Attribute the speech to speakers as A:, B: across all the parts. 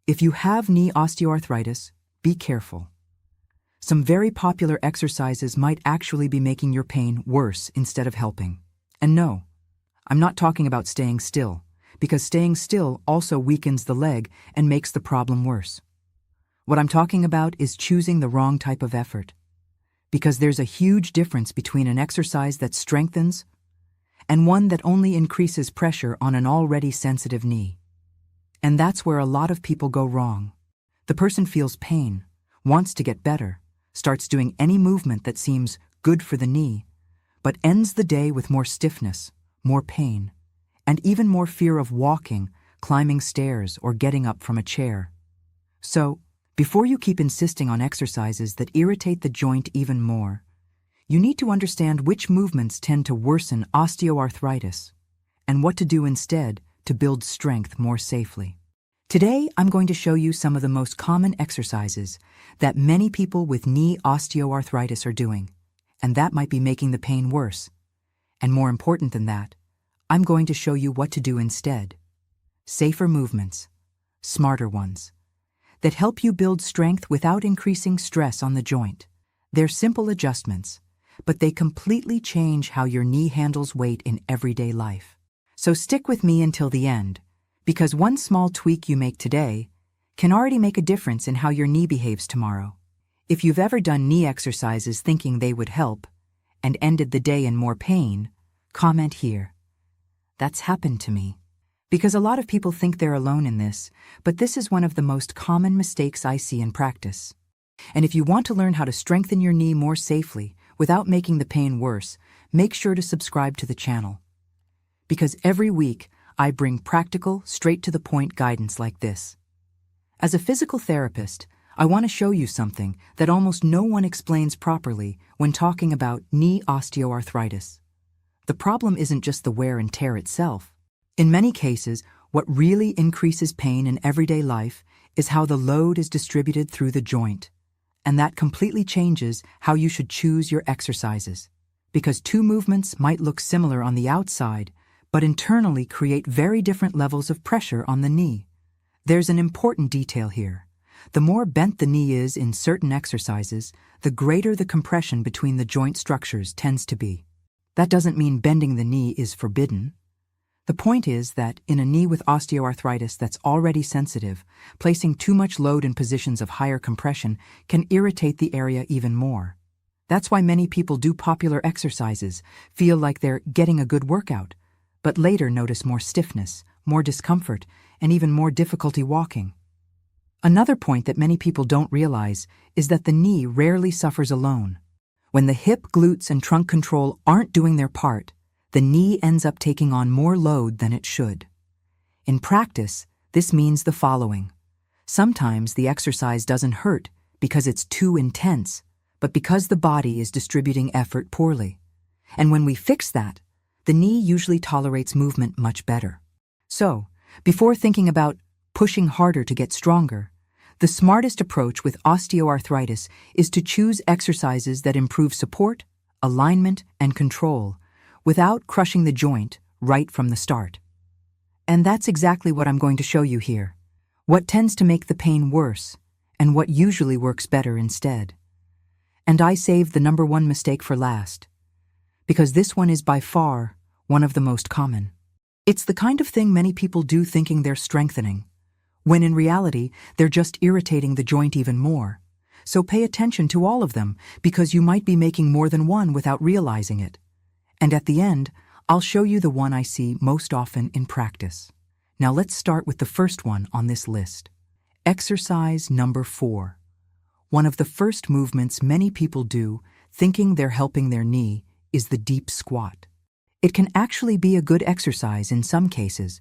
A: If you have knee osteoarthritis, be careful. Some very popular exercises might actually be making your pain worse instead of helping. And no, I'm not talking about staying still, because staying still also weakens the leg and makes the problem worse. What I'm talking about is choosing the wrong type of effort, because there's a huge difference between an exercise that strengthens and one that only increases pressure on an already sensitive knee. And that's where a lot of people go wrong. The person feels pain, wants to get better, starts doing any movement that seems good for the knee, but ends the day with more stiffness, more pain, and even more fear of walking, climbing stairs, or getting up from a chair. So, before you keep insisting on exercises that irritate the joint even more, you need to understand which movements tend to worsen osteoarthritis and what to do instead to build strength more safely. Today, I'm going to show you some of the most common exercises that many people with knee osteoarthritis are doing, and that might be making the pain worse. And more important than that, I'm going to show you what to do instead. Safer movements, smarter ones, that help you build strength without increasing stress on the joint. They're simple adjustments, but they completely change how your knee handles weight in everyday life. So stick with me until the end, because one small tweak you make today can already make a difference in how your knee behaves tomorrow. If you've ever done knee exercises thinking they would help and ended the day in more pain, comment here. That's happened to me. Because a lot of people think they're alone in this, but this is one of the most common mistakes I see in practice. And if you want to learn how to strengthen your knee more safely without making the pain worse, make sure to subscribe to the channel. Because every week, I bring practical, straight-to-the-point guidance like this. As a physical therapist, I want to show you something that almost no one explains properly when talking about knee osteoarthritis. The problem isn't just the wear and tear itself. In many cases, what really increases pain in everyday life is how the load is distributed through the joint. And that completely changes how you should choose your exercises. Because two movements might look similar on the outside, but internally create very different levels of pressure on the knee. There's an important detail here. The more bent the knee is in certain exercises, the greater the compression between the joint structures tends to be. That doesn't mean bending the knee is forbidden. The point is that in a knee with osteoarthritis that's already sensitive, placing too much load in positions of higher compression can irritate the area even more. That's why many people do popular exercises, feel like they're getting a good workout, but later notice more stiffness, more discomfort, and even more difficulty walking. Another point that many people don't realize is that the knee rarely suffers alone. When the hip, glutes, and trunk control aren't doing their part, the knee ends up taking on more load than it should. In practice, this means the following. Sometimes the exercise doesn't hurt because it's too intense, but because the body is distributing effort poorly. And when we fix that, the knee usually tolerates movement much better. So, before thinking about pushing harder to get stronger, the smartest approach with osteoarthritis is to choose exercises that improve support, alignment, and control without crushing the joint right from the start. And that's exactly what I'm going to show you here. What tends to make the pain worse, and what usually works better instead. And I saved the number one mistake for last, because this one is by far one of the most common. It's the kind of thing many people do thinking they're strengthening, when in reality, they're just irritating the joint even more. So pay attention to all of them, because you might be making more than one without realizing it. And at the end, I'll show you the one I see most often in practice. Now let's start with the first one on this list. Exercise number 4. One of the first movements many people do, thinking they're helping their knee, is the deep squat. It can actually be a good exercise in some cases,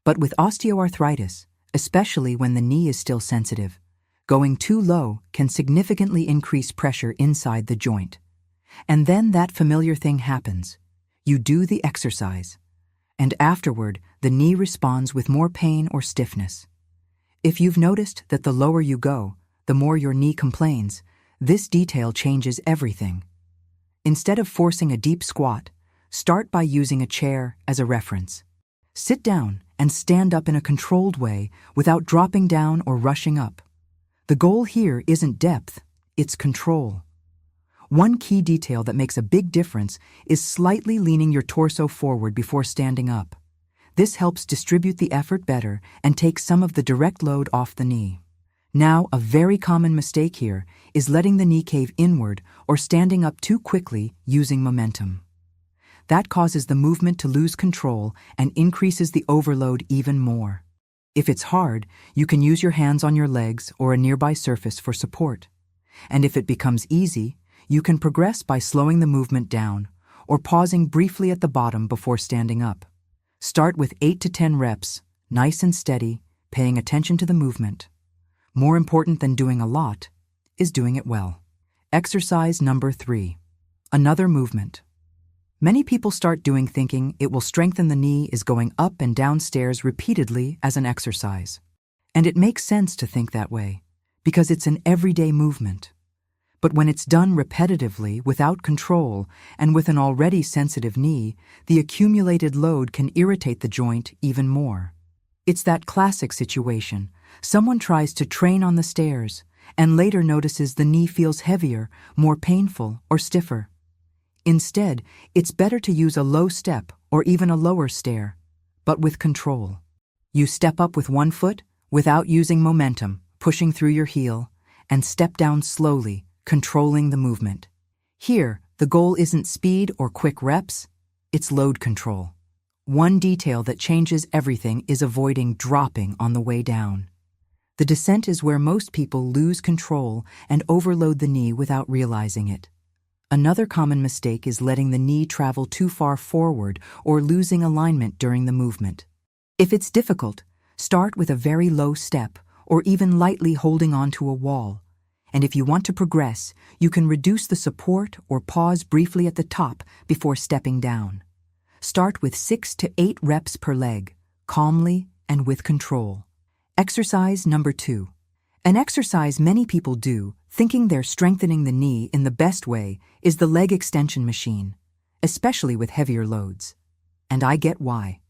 A: but with osteoarthritis, especially when the knee is still sensitive, going too low can significantly increase pressure inside the joint. And then that familiar thing happens. You do the exercise, and afterward, the knee responds with more pain or stiffness. If you've noticed that the lower you go, the more your knee complains, this detail changes everything. Instead of forcing a deep squat, start by using a chair as a reference. Sit down and stand up in a controlled way without dropping down or rushing up. The goal here isn't depth, it's control. One key detail that makes a big difference is slightly leaning your torso forward before standing up. This helps distribute the effort better and take some of the direct load off the knee. Now, a very common mistake here is letting the knee cave inward or standing up too quickly using momentum. That causes the movement to lose control and increases the overload even more. If it's hard, you can use your hands on your legs or a nearby surface for support. And if it becomes easy, you can progress by slowing the movement down or pausing briefly at the bottom before standing up. Start with 8 to 10 reps, nice and steady, paying attention to the movement. More important than doing a lot is doing it well. Exercise number 3. Another movement. Many people start doing thinking it will strengthen the knee is going up and down stairs repeatedly as an exercise. And it makes sense to think that way, because it's an everyday movement. But when it's done repetitively, without control, and with an already sensitive knee, the accumulated load can irritate the joint even more. It's that classic situation. Someone tries to train on the stairs, and later notices the knee feels heavier, more painful, or stiffer. Instead, it's better to use a low step or even a lower stair, but with control. You step up with one foot without using momentum, pushing through your heel, and step down slowly, controlling the movement. Here, the goal isn't speed or quick reps, it's load control. One detail that changes everything is avoiding dropping on the way down. The descent is where most people lose control and overload the knee without realizing it. Another common mistake is letting the knee travel too far forward or losing alignment during the movement. If it's difficult, start with a very low step or even lightly holding onto a wall. And if you want to progress, you can reduce the support or pause briefly at the top before stepping down. Start with 6 to 8 reps per leg, calmly and with control. Exercise number 2. An exercise many people do, thinking they're strengthening the knee in the best way, is the leg extension machine, especially with heavier loads. And I get why.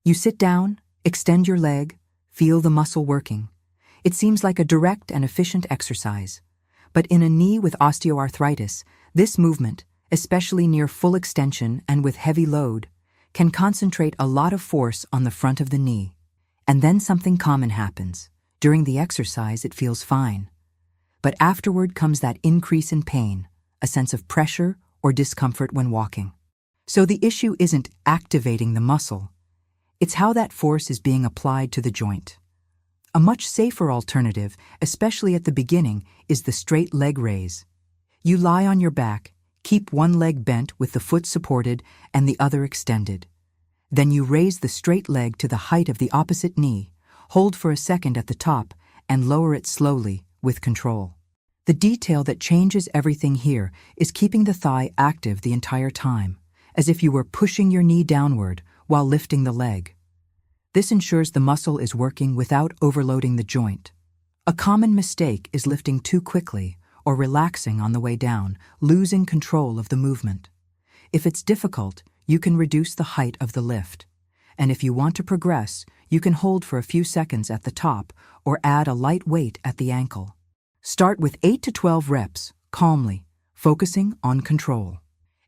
A: You sit down, extend your leg, feel the muscle working. It seems like a direct and efficient exercise. But in a knee with osteoarthritis, this movement, especially near full extension and with heavy load, can concentrate a lot of force on the front of the knee. And then something common happens. During the exercise, it feels fine. But afterward comes that increase in pain, a sense of pressure or discomfort when walking. So the issue isn't activating the muscle. It's how that force is being applied to the joint. A much safer alternative, especially at the beginning, is the straight leg raise. You lie on your back, keep one leg bent with the foot supported and the other extended. Then you raise the straight leg to the height of the opposite knee, hold for a second at the top, and lower it slowly, with control. The detail that changes everything here is keeping the thigh active the entire time, as if you were pushing your knee downward while lifting the leg. This ensures the muscle is working without overloading the joint. A common mistake is lifting too quickly or relaxing on the way down, losing control of the movement. If it's difficult, you can reduce the height of the lift. And if you want to progress, you can hold for a few seconds at the top or add a light weight at the ankle. Start with 8 to 12 reps, calmly, focusing on control.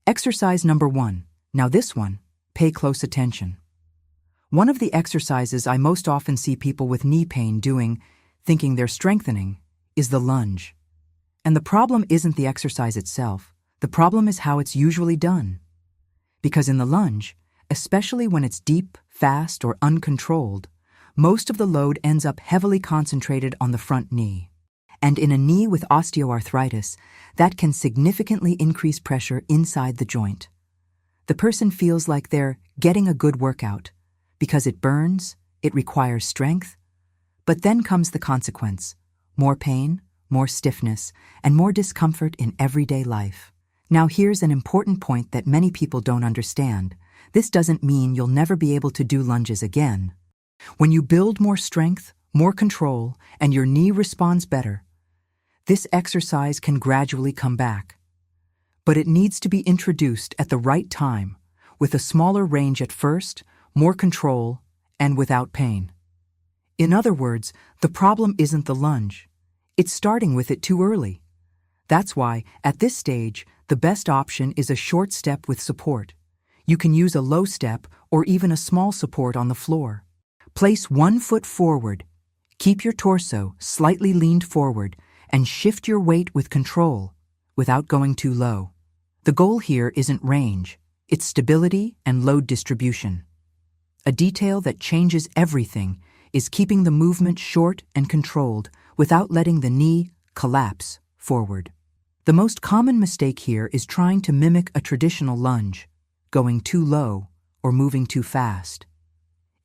A: Exercise number 1. Now this one, pay close attention. One of the exercises I most often see people with knee pain doing, thinking they're strengthening, is the lunge. And the problem isn't the exercise itself, the problem is how it's usually done. Because in the lunge, especially when it's deep, fast, or uncontrolled, most of the load ends up heavily concentrated on the front knee. And in a knee with osteoarthritis, that can significantly increase pressure inside the joint. The person feels like they're getting a good workout, because it burns, it requires strength, but then comes the consequence: more pain, more stiffness, and more discomfort in everyday life. Now here's an important point that many people don't understand. This doesn't mean you'll never be able to do lunges again. When you build more strength, more control, and your knee responds better, this exercise can gradually come back. But it needs to be introduced at the right time, with a smaller range at first, more control, and without pain. In other words, the problem isn't the lunge. It's starting with it too early. That's why, at this stage, the best option is a short step with support. You can use a low step or even a small support on the floor. Place one foot forward. Keep your torso slightly leaned forward and shift your weight with control, without going too low. The goal here isn't range, it's stability and load distribution. A detail that changes everything is keeping the movement short and controlled without letting the knee collapse forward. The most common mistake here is trying to mimic a traditional lunge, going too low or moving too fast.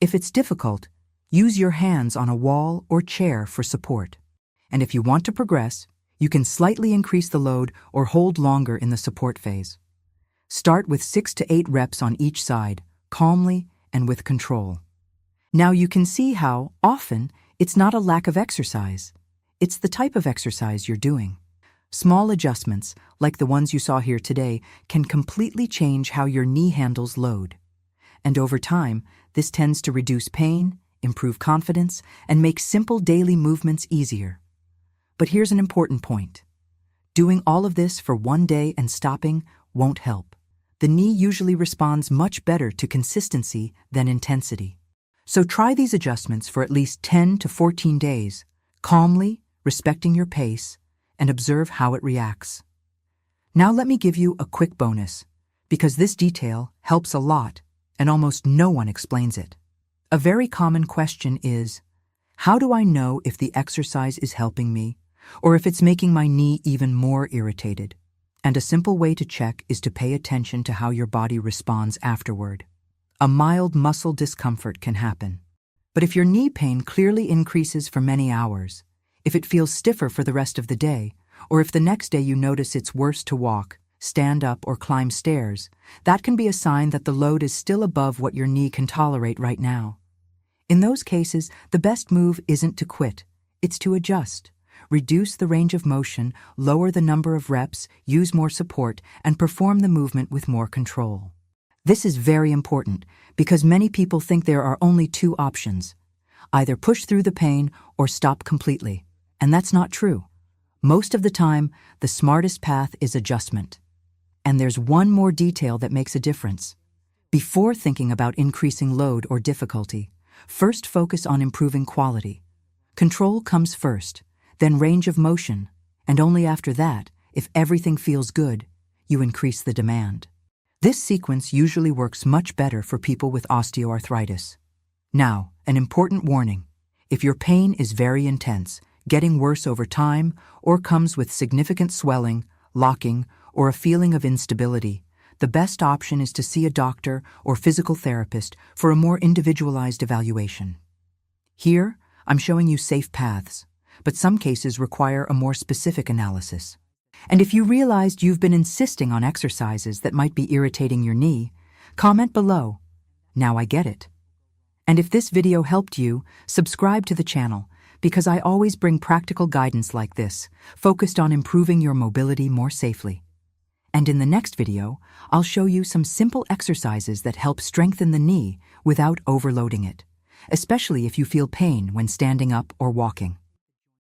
A: If it's difficult, use your hands on a wall or chair for support. And if you want to progress, you can slightly increase the load or hold longer in the support phase. Start with 6 to 8 reps on each side, calmly and with control. Now you can see how, often, it's not a lack of exercise. It's the type of exercise you're doing. Small adjustments, like the ones you saw here today, can completely change how your knee handles load. And over time, this tends to reduce pain, improve confidence, and make simple daily movements easier. But here's an important point. Doing all of this for one day and stopping won't help. The knee usually responds much better to consistency than intensity. So try these adjustments for at least 10 to 14 days, calmly, respecting your pace, and observe how it reacts. Now let me give you a quick bonus, because this detail helps a lot and almost no one explains it. A very common question is, how do I know if the exercise is helping me or if it's making my knee even more irritated? And a simple way to check is to pay attention to how your body responds afterward. A mild muscle discomfort can happen. But if your knee pain clearly increases for many hours, if it feels stiffer for the rest of the day, or if the next day you notice it's worse to walk, stand up, or climb stairs, that can be a sign that the load is still above what your knee can tolerate right now. In those cases, the best move isn't to quit, it's to adjust. Reduce the range of motion, lower the number of reps, use more support, and perform the movement with more control. This is very important because many people think there are only two options: either push through the pain or stop completely. And that's not true. Most of the time, the smartest path is adjustment. And there's one more detail that makes a difference. Before thinking about increasing load or difficulty, first focus on improving quality. Control comes first, then range of motion, and only after that, if everything feels good, you increase the demand. This sequence usually works much better for people with osteoarthritis. Now, an important warning. If your pain is very intense, getting worse over time, or comes with significant swelling, locking, or a feeling of instability, the best option is to see a doctor or physical therapist for a more individualized evaluation. Here, I'm showing you safe paths, but some cases require a more specific analysis. And if you realized you've been insisting on exercises that might be irritating your knee, comment below. Now I get it. And if this video helped you, subscribe to the channel, because I always bring practical guidance like this, focused on improving your mobility more safely. And in the next video, I'll show you some simple exercises that help strengthen the knee without overloading it, especially if you feel pain when standing up or walking.